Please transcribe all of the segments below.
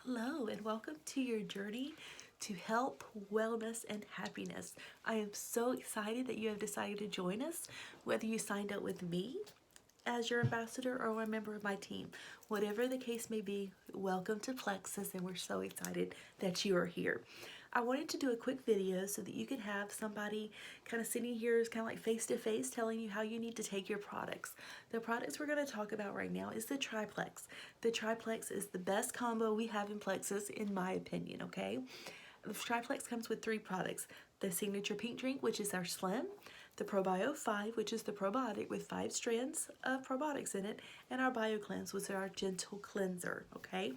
Hello and welcome to your journey to health, wellness, and happiness. I am so excited that you have decided to join us, whether you signed up with me as your ambassador or a member of my team. Whatever the case may be, welcome to Plexus, and we're so excited that you are here. I wanted to do a quick video so that you can have somebody kind of sitting here kind of like face to face telling you how you need to take your products. The products we're going to talk about right now is the Triplex. The Triplex is the best combo we have in Plexus in my opinion, okay? The Triplex comes with 3 products. The Signature Pink Drink, which is our Slim, the Probio 5, which is the probiotic with 5 strands of probiotics in it, and our Bio Cleanse, which is our gentle cleanser, okay?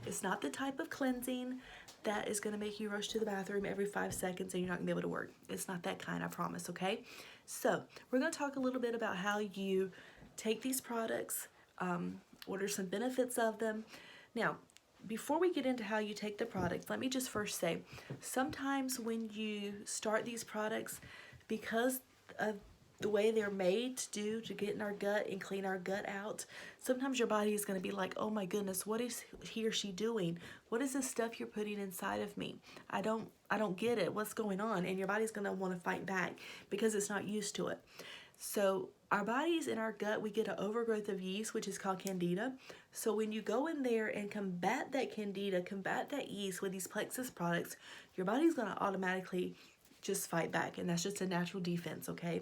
It's not the type of cleansing that is going to make you rush to the bathroom every 5 seconds and you're not going to be able to work. It's not that kind, I promise, okay? So, we're going to talk a little bit about how you take these products, what are some benefits of them. Now, before we get into how you take the products, let me just first say, sometimes when you start these products, because of the way they're made to get in our gut and clean our gut out, sometimes your body is going to be like, oh my goodness, what is he or she doing? What is this stuff you're putting inside of me? I don't get it. What's going on? And your body's going to want to fight back because it's not used to it. So our bodies in our gut, we get an overgrowth of yeast, which is called candida. So when you go in there and combat that candida, combat that yeast with these Plexus products, your body's going to automatically just fight back, and that's just a natural defense, okay?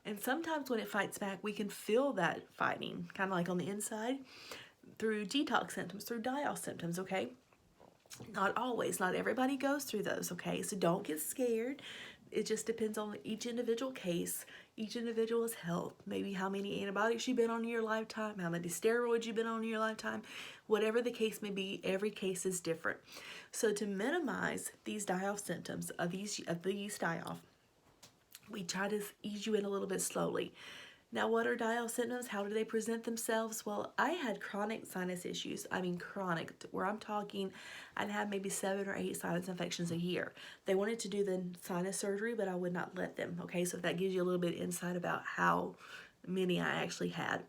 And sometimes when it fights back, we can feel that fighting, kind of like on the inside, through detox symptoms, through die-off symptoms, okay? Not always, not everybody goes through those, okay? So don't get scared. It just depends on each individual case, each individual's health, maybe how many antibiotics you've been on in your lifetime, how many steroids you've been on in your lifetime, whatever the case may be, every case is different. So to minimize these die-off symptoms of the yeast die-off, we try to ease you in a little bit slowly. Now, what are die-off symptoms? How do they present themselves? Well, I had chronic sinus issues. I mean chronic, where I'm talking, I'd have maybe 7 or 8 sinus infections a year. They wanted to do the sinus surgery, but I would not let them, okay? So that gives you a little bit of insight about how many I actually had.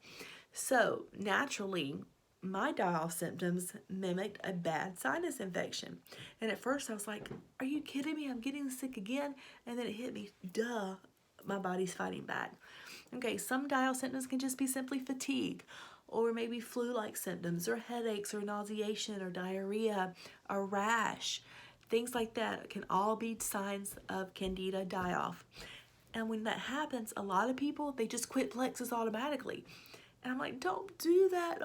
So, naturally, my die-off symptoms mimicked a bad sinus infection. And at first I was like, are you kidding me? I'm getting sick again? And then it hit me, duh, my body's fighting back. Okay, some die-off symptoms can just be simply fatigue, or maybe flu-like symptoms, or headaches, or nauseation, or diarrhea, a rash. Things like that can all be signs of candida die-off. And when that happens, a lot of people, they just quit Plexus automatically. And I'm like, don't do that,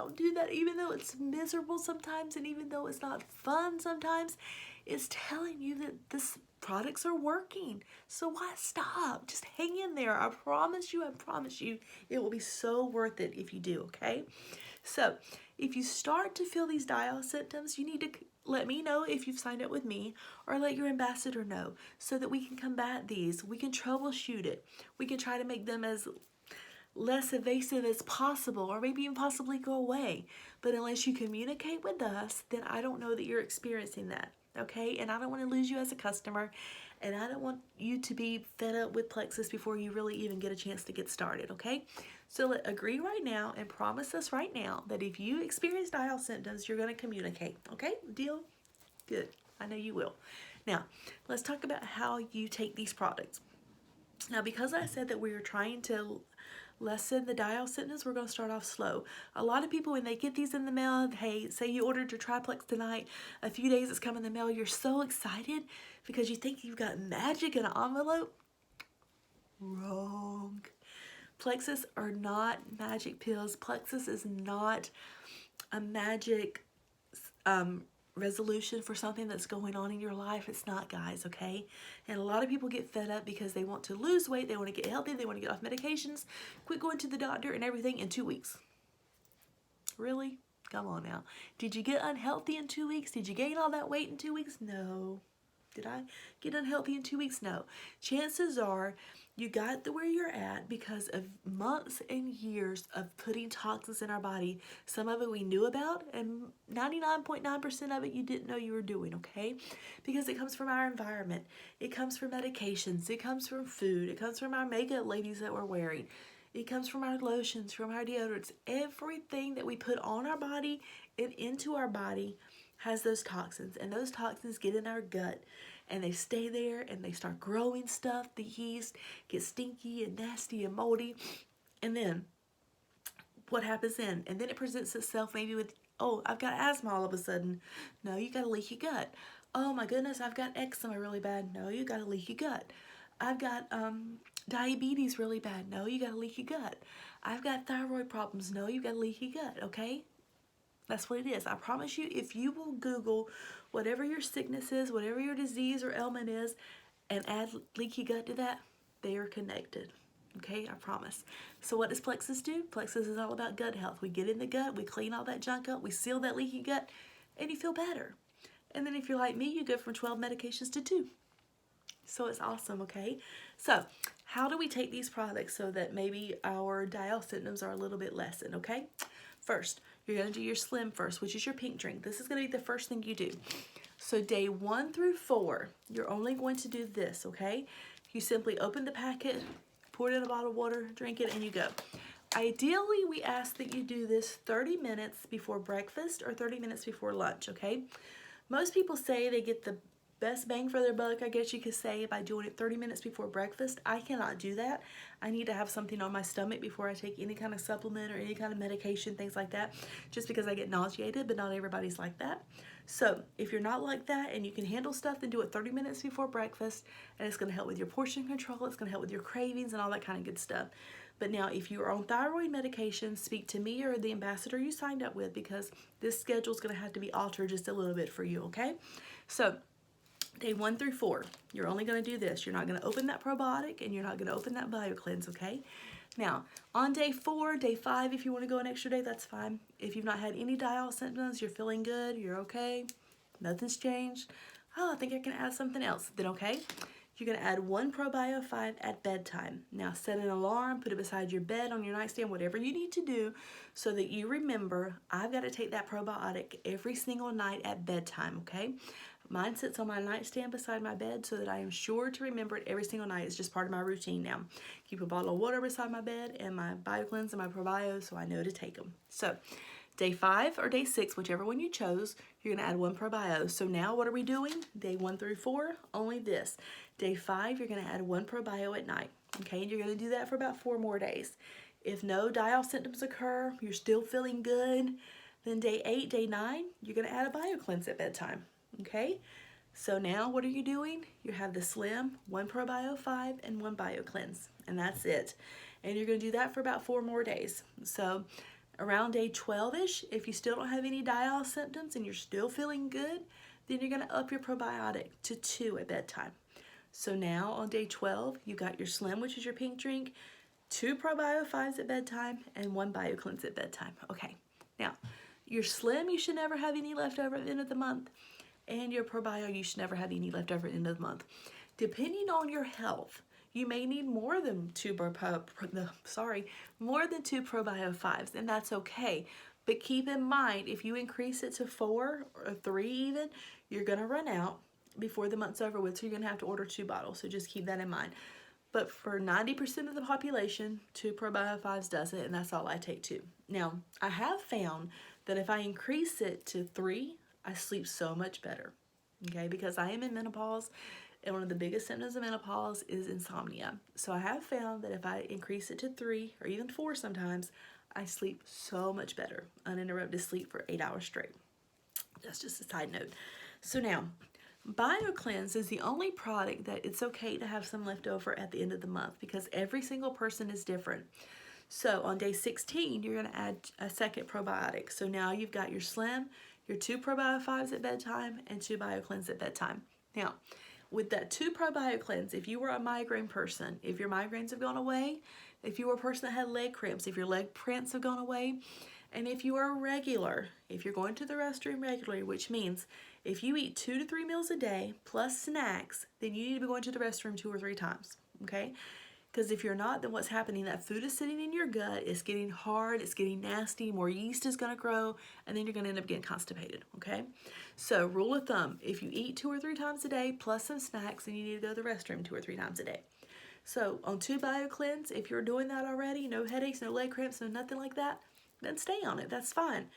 even though it's miserable sometimes, and even though it's not fun sometimes, it's telling you that this products are working. So why stop? Just hang in there. I promise you, it will be so worth it if you do, okay? So if you start to feel these die-off symptoms, you need to let me know if you've signed up with me, or let your ambassador know, so that we can combat these. We can troubleshoot it. We can try to make them as less evasive as possible, or maybe even possibly go away. But unless you communicate with us, then I don't know that you're experiencing that, okay? And I don't want to lose you as a customer, and I don't want you to be fed up with Plexus before you really even get a chance to get started, okay? So agree right now and promise us right now that if you experience die-off symptoms, you're going to communicate, okay? Deal? Good. I know you will. Now, let's talk about how you take these products. Now, because I said that we were trying to lessen the die-off symptoms, we're going to start off slow. A lot of people, when they get these in the mail, hey, say you ordered your Triplex tonight, a few days it's coming in the mail, you're so excited because you think you've got magic in an envelope. Wrong. Plexus are not magic pills. Plexus is not a magic resolution for something that's going on in your life. It's not, guys, okay? And a lot of people get fed up because they want to lose weight, they want to get healthy, they want to get off medications, quit going to the doctor and everything in 2 weeks. Really? Come on now. Did you get unhealthy in 2 weeks? Did you gain all that weight in 2 weeks? No. Did I get unhealthy in 2 weeks? No. Chances are you got to where you're at because of months and years of putting toxins in our body. Some of it we knew about, and 99.9% of it you didn't know you were doing, okay? Because it comes from our environment. It comes from medications. It comes from food. It comes from our makeup, ladies, that we're wearing. It comes from our lotions, from our deodorants. Everything that we put on our body and into our body has those toxins, and those toxins get in our gut and they stay there and they start growing stuff. The yeast gets stinky and nasty and moldy, and then what happens then? And then it presents itself maybe with, oh, I've got asthma all of a sudden. No, you got a leaky gut. Oh my goodness, I've got eczema really bad. No, you got a leaky gut. I've got diabetes really bad. No, you got a leaky gut. I've got thyroid problems. No, you got a leaky gut, okay? That's what it is. I promise you, if you will Google whatever your sickness is, whatever your disease or ailment is, and add leaky gut to that, they are connected. Okay, I promise. So what does Plexus do? Plexus is all about gut health. We get in the gut, we clean all that junk up, we seal that leaky gut, and you feel better. And then if you're like me, you go from 12 medications to 2. So it's awesome, okay? So how do we take these products so that maybe our dial symptoms are a little bit lessened, okay? First, you're going to do your Slim first, which is your pink drink. This is going to be the first thing you do. So day 1 through 4, you're only going to do this, okay? You simply open the packet, pour it in a bottle of water, drink it, and you go. Ideally, we ask that you do this 30 minutes before breakfast or 30 minutes before lunch, okay? Most people say they get the best bang for their buck, I guess you could say, by doing it 30 minutes before breakfast. I cannot do that. I need to have something on my stomach before I take any kind of supplement or any kind of medication, things like that, just because I get nauseated, but not everybody's like that. So if you're not like that and you can handle stuff, then do it 30 minutes before breakfast, and it's going to help with your portion control, it's going to help with your cravings and all that kind of good stuff. But now, if you are on thyroid medication, speak to me or the ambassador you signed up with, because this schedule is going to have to be altered just a little bit for you, okay? So day 1 through 4, you're only going to do this. You're not going to open that probiotic, and you're not going to open that BioCleanse, okay? Now, on day 4, day 5, if you want to go an extra day, that's fine. If you've not had any dial symptoms, you're feeling good, you're okay, nothing's changed. Oh, I think I can add something else. Then, okay, you're going to add 1 Probio 5 at bedtime. Now, set an alarm, put it beside your bed, on your nightstand, whatever you need to do so that you remember, I've got to take that probiotic every single night at bedtime, okay? Mine sits on my nightstand beside my bed so that I am sure to remember it every single night. It's just part of my routine now. Keep a bottle of water beside my bed and my BioCleanse and my Probio so I know to take them. So day 5 or day 6, whichever one you chose, you're going to add 1 Probio. So now what are we doing? Day 1 through 4, only this. Day 5, you're going to add 1 Probio at night. Okay, and you're going to do that for about 4 more days. If no dial symptoms occur, you're still feeling good, then day 8, day 9, you're going to add a BioCleanse at bedtime. Okay, so now what are you doing? You have the Slim, 1 Probio 5, and 1 BioCleanse, and that's it. And you're going to do that for about 4 more days. So around day 12-ish, if you still don't have any dial symptoms and you're still feeling good, then you're going to up your probiotic to 2 at bedtime. So now on day 12, you got your Slim, which is your pink drink, 2 Probio 5s at bedtime, and 1 BioCleanse at bedtime. Okay, now your Slim, you should never have any left over at the end of the month. And your Probio, you should never have any left over at the end of the month. Depending on your health, you may need more than 2 Probio 5s, and that's okay. But keep in mind, if you increase it to 4 or 3 even, you're going to run out before the month's over with, so you're going to have to order 2 bottles, so just keep that in mind. But for 90% of the population, 2 Probio 5s does it, and that's all I take 2. Now, I have found that if I increase it to 3, I sleep so much better, okay, because I am in menopause, and one of the biggest symptoms of menopause is insomnia. So I have found that if I increase it to 3 or even 4 sometimes, I sleep so much better, uninterrupted sleep for 8 hours straight. That's just a side note. So now, BioCleanse is the only product that it's okay to have some left over at the end of the month, because every single person is different. So on day 16, you're going to add a second probiotic. So now you've got your Slim, your 2 Probio 5s at bedtime, and 2 BioCleanse at bedtime. Now, with that 2 BioCleanse, if you were a migraine person, if your migraines have gone away, if you were a person that had leg cramps, if your leg cramps have gone away, and if you are regular, if you're going to the restroom regularly, which means if you eat 2 to 3 meals a day plus snacks, then you need to be going to the restroom 2 or 3 times, okay? Because if you're not, then what's happening, that food is sitting in your gut, it's getting hard, it's getting nasty, more yeast is going to grow, and then you're going to end up getting constipated, okay? So rule of thumb, if you eat 2 or 3 times a day plus some snacks, then you need to go to the restroom 2 or 3 times a day. So on 2 BioCleanse, if you're doing that already, no headaches, no leg cramps, no nothing like that, then stay on it, that's fine.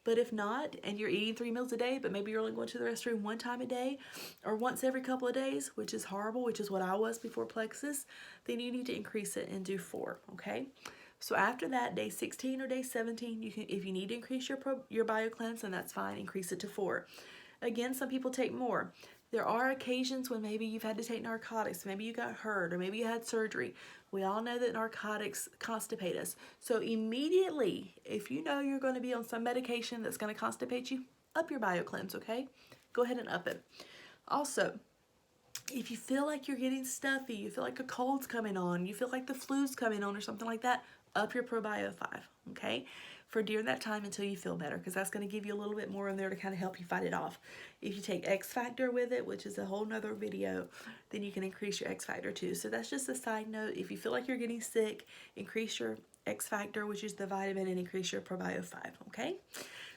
But if not, and you're eating 3 meals a day, but maybe you're only going to the restroom 1 time a day or once every couple of days, which is horrible, which is what I was before Plexus, then you need to increase it and do 4, okay? So after that, day 16 or day 17, you can, if you need to increase your BioCleanse, then that's fine, increase it to 4. Again, some people take more. There are occasions when maybe you've had to take narcotics, maybe you got hurt, or maybe you had surgery. We all know that narcotics constipate us. So immediately, if you know you're going to be on some medication that's going to constipate you, up your BioCleanse, okay? Go ahead and up it. Also, if you feel like you're getting stuffy, you feel like a cold's coming on, you feel like the flu's coming on or something like that, up your ProBio 5, okay? For during that time until you feel better, because that's going to give you a little bit more in there to kind of help you fight it off. If you take X Factor with it, which is a whole nother video, then you can increase your X Factor too. So that's just a side note. If you feel like you're getting sick, increase your X Factor, which is the vitamin, and increase your ProBio 5, okay?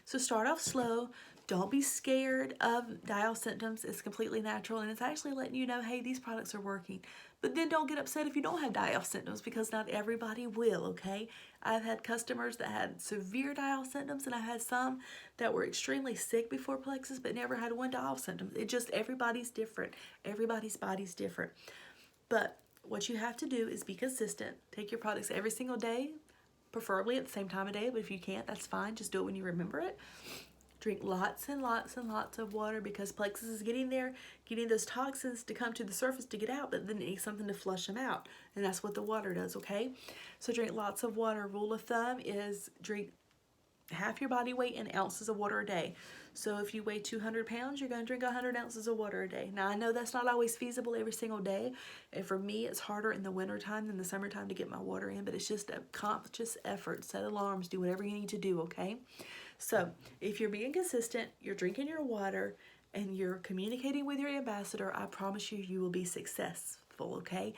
So start off slow. Don't be scared of dial symptoms. It's completely natural, and it's actually letting you know, hey, these products are working. But then don't get upset if you don't have die-off symptoms, because not everybody will, okay? I've had customers that had severe die-off symptoms, and I've had some that were extremely sick before Plexus but never had one die-off symptom. It just, everybody's different. Everybody's body's different. But what you have to do is be consistent. Take your products every single day, preferably at the same time of day, but if you can't, that's fine. Just do it when you remember it. Drink lots and lots and lots of water, because Plexus is getting there, getting those toxins to come to the surface to get out, but then it needs something to flush them out. And that's what the water does, okay? So drink lots of water. Rule of thumb is drink half your body weight in ounces of water a day. So if you weigh 200 pounds, you're going to drink 100 ounces of water a day. Now, I know that's not always feasible every single day. And for me, it's harder in the wintertime than the summertime to get my water in, but it's just a conscious effort. Set alarms, do whatever you need to do, okay? So if you're being consistent, you're drinking your water, and you're communicating with your ambassador, I promise you, you will be successful, okay?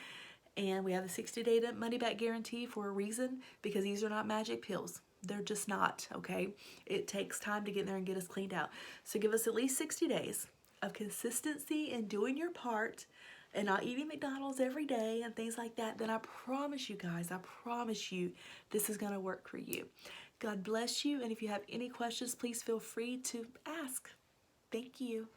And we have the 60-day money-back guarantee for a reason, because these are not magic pills. They're just not, okay? It takes time to get in there and get us cleaned out. So give us at least 60 days of consistency in doing your part and not eating McDonald's every day and things like that. Then I promise you guys, I promise you, this is going to work for you. God bless you. And if you have any questions, please feel free to ask. Thank you.